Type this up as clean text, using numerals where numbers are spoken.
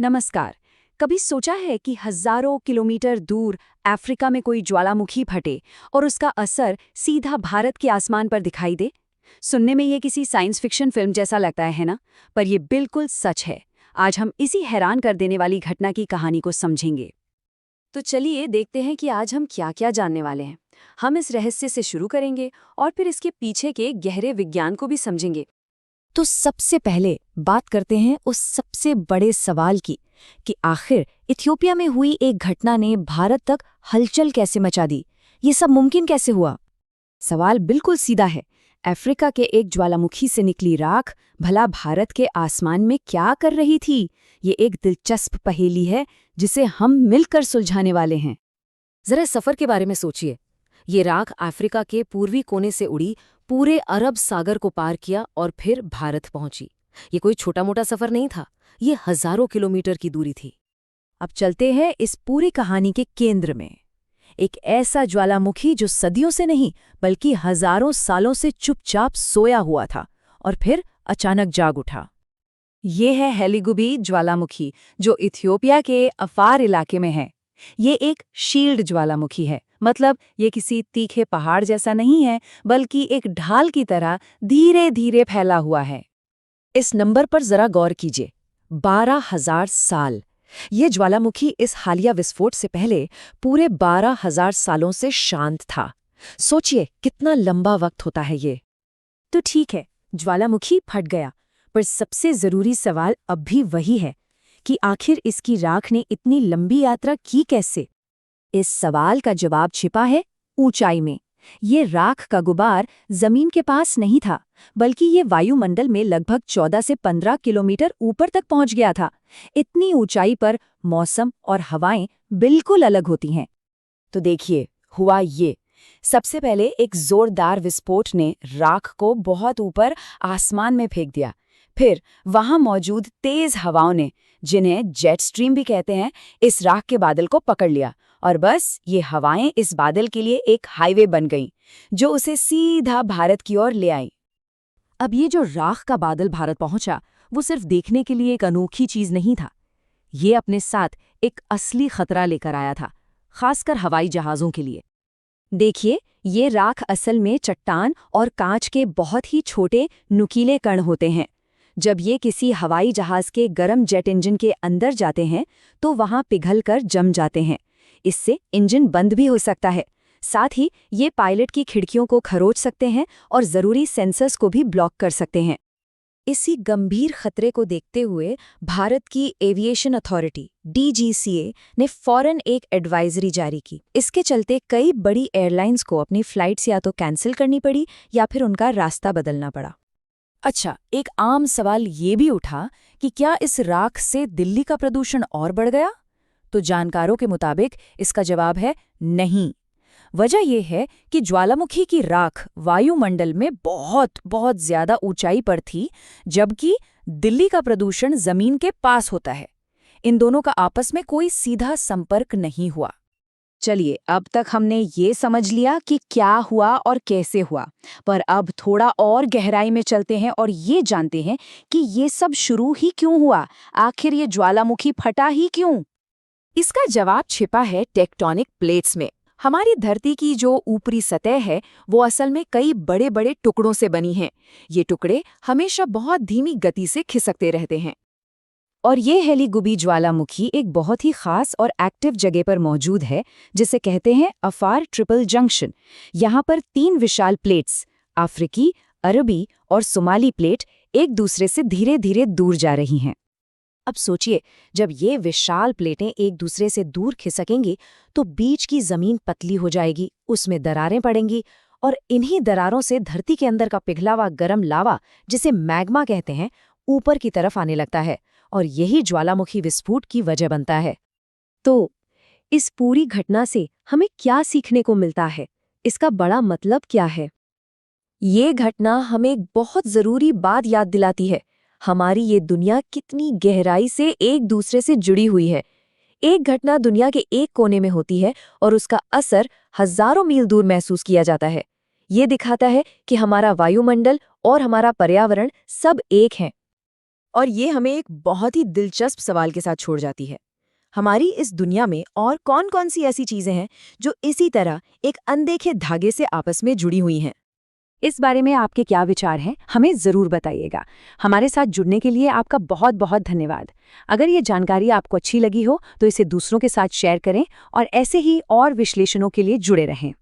नमस्कार। कभी सोचा है कि हजारों किलोमीटर दूर अफ्रीका में कोई ज्वालामुखी फटे और उसका असर सीधा भारत के आसमान पर दिखाई दे? सुनने में ये किसी साइंस फिक्शन फिल्म जैसा लगता है ना? पर यह बिल्कुल सच है। आज हम इसी हैरान कर देने वाली घटना की कहानी को समझेंगे। तो चलिए देखते हैं कि आज हम क्या क्या जानने वाले हैं। हम इस रहस्य से शुरू करेंगे और फिर इसके पीछे के गहरे विज्ञान को भी समझेंगे। तो सबसे पहले बात करते हैं उस सबसे बड़े सवाल की कि आखिर इथियोपिया में हुई एक घटना ने भारत तक हलचल कैसे मचा दी। ये सब मुमकिन कैसे हुआ? सवाल बिल्कुल सीधा है। अफ्रीका के एक ज्वालामुखी से निकली राख भला भारत के आसमान में क्या कर रही थी? ये एक दिलचस्प पहेली है जिसे हम मिलकर सुलझाने वाले हैं। जरा सफर के बारे में सोचिए। ये राख अफ्रीका के पूर्वी कोने से उड़ी, पूरे अरब सागर को पार किया और फिर भारत पहुंची। ये कोई छोटा मोटा सफर नहीं था, ये हजारों किलोमीटर की दूरी थी। अब चलते हैं इस पूरी कहानी के केंद्र में। एक ऐसा ज्वालामुखी जो सदियों से नहीं बल्कि हजारों सालों से चुपचाप सोया हुआ था और फिर अचानक जाग उठा। ये है हेलीगुबी ज्वालामुखी जो इथियोपिया के अफार इलाके में है। ये एक शील्ड ज्वालामुखी है, मतलब ये किसी तीखे पहाड़ जैसा नहीं है बल्कि एक ढाल की तरह धीरे धीरे फैला हुआ है। इस नंबर पर जरा गौर कीजिए, 12,000 साल। ये ज्वालामुखी इस हालिया विस्फोट से पहले पूरे 12,000 सालों से शांत था। सोचिए कितना लंबा वक्त होता है ये। तो ठीक है, ज्वालामुखी फट गया, पर सबसे जरूरी सवाल अब भी वही है कि आखिर इसकी राख ने इतनी लंबी यात्रा की कैसे? इस सवाल का जवाब छिपा है ऊंचाई में। ये राख का गुबार जमीन के पास नहीं था, बल्कि ये वायुमंडल में लगभग 14 से 15 किलोमीटर ऊपर तक पहुंच गया था। इतनी ऊंचाई पर मौसम और हवाएं बिल्कुल अलग होती हैं। तो देखिए, हुआ ये। सबसे पहले एक जोरदार विस्फोट ने राख को बहुत ऊपर आसमान में फेंक दिया। फिर वहां मौजूद तेज हवाओं ने, जिन्हें जेट स्ट्रीम भी कहते हैं, इस राख के बादल को पकड़ लिया और बस ये हवाएं इस बादल के लिए एक हाईवे बन गईं, जो उसे सीधा भारत की ओर ले आई। अब ये जो राख का बादल भारत पहुंचा, वो सिर्फ देखने के लिए एक अनोखी चीज नहीं था। ये अपने साथ एक असली खतरा लेकर आया था, खासकर हवाई जहाजों के लिए। देखिए, ये राख असल में चट्टान और कांच के बहुत ही छोटे नुकीले कण होते हैं। जब ये किसी हवाई जहाज के गर्म जेट इंजन के अंदर जाते हैं तो वहां पिघलकर जम जाते हैं। इससे इंजन बंद भी हो सकता है। साथ ही ये पायलट की खिड़कियों को खरोच सकते हैं और जरूरी सेंसर्स को भी ब्लॉक कर सकते हैं। इसी गंभीर खतरे को देखते हुए भारत की एविएशन अथॉरिटी DGCA ने फौरन एक एडवाइजरी जारी की। इसके चलते कई बड़ी एयरलाइंस को अपनी फ्लाइट्स या तो कैंसिल करनी पड़ी या फिर उनका रास्ता बदलना पड़ा। अच्छा, एक आम सवाल ये भी उठा कि क्या इस राख से दिल्ली का प्रदूषण और बढ़ गया? तो जानकारों के मुताबिक इसका जवाब है नहीं। वजह यह है कि ज्वालामुखी की राख वायुमंडल में बहुत बहुत ज्यादा ऊंचाई पर थी, जबकि दिल्ली का प्रदूषण जमीन के पास होता है। इन दोनों का आपस में कोई सीधा संपर्क नहीं हुआ। चलिए, अब तक हमने ये समझ लिया कि क्या हुआ और कैसे हुआ, पर अब थोड़ा और गहराई में चलते हैं और ये जानते हैं कि ये सब शुरू ही क्यों हुआ। आखिर ये ज्वालामुखी फटा ही क्यों? इसका जवाब छिपा है टेक्टोनिक प्लेट्स में। हमारी धरती की जो ऊपरी सतह है वो असल में कई बड़े बड़े टुकड़ों से बनी है। ये टुकड़े हमेशा बहुत धीमी गति से खिसकते रहते हैं। और ये हेलीगुबी ज्वालामुखी एक बहुत ही खास और एक्टिव जगह पर मौजूद है, जिसे कहते हैं अफार ट्रिपल जंक्शन। यहाँ पर 3 विशाल प्लेट्स, अफ्रीकी, अरबी और सोमाली प्लेट, एक दूसरे से धीरे धीरे दूर जा रही हैं। अब सोचिए, जब ये विशाल प्लेटें एक दूसरे से दूर खिसकेंगी तो बीच की जमीन पतली हो जाएगी, उसमें दरारें पड़ेंगी और इन्हीं दरारों से धरती के अंदर का पिघला हुआ गर्म लावा, जिसे मैग्मा कहते हैं, ऊपर की तरफ आने लगता है और यही ज्वालामुखी विस्फोट की वजह बनता है। तो इस पूरी घटना से हमें क्या सीखने को मिलता है? इसका बड़ा मतलब क्या है? ये घटना हमें एक बहुत जरूरी बात याद दिलाती है। हमारी ये दुनिया कितनी गहराई से एक दूसरे से जुड़ी हुई है। एक घटना दुनिया के एक कोने में होती है और उसका असर हजारों मील दूर महसूस किया जाता है। ये दिखाता है कि हमारा वायुमंडल और हमारा पर्यावरण सब एक हैं। और ये हमें एक बहुत ही दिलचस्प सवाल के साथ छोड़ जाती है। हमारी इस दुनिया में और कौन-कौन सी ऐसी चीजें हैं जो इसी तरह एक अनदेखे धागे से आपस में जुड़ी हुई हैं? इस बारे में आपके क्या विचार हैं, हमें ज़रूर बताइएगा। हमारे साथ जुड़ने के लिए आपका बहुत बहुत धन्यवाद। अगर ये जानकारी आपको अच्छी लगी हो तो इसे दूसरों के साथ शेयर करें और ऐसे ही और विश्लेषणों के लिए जुड़े रहें।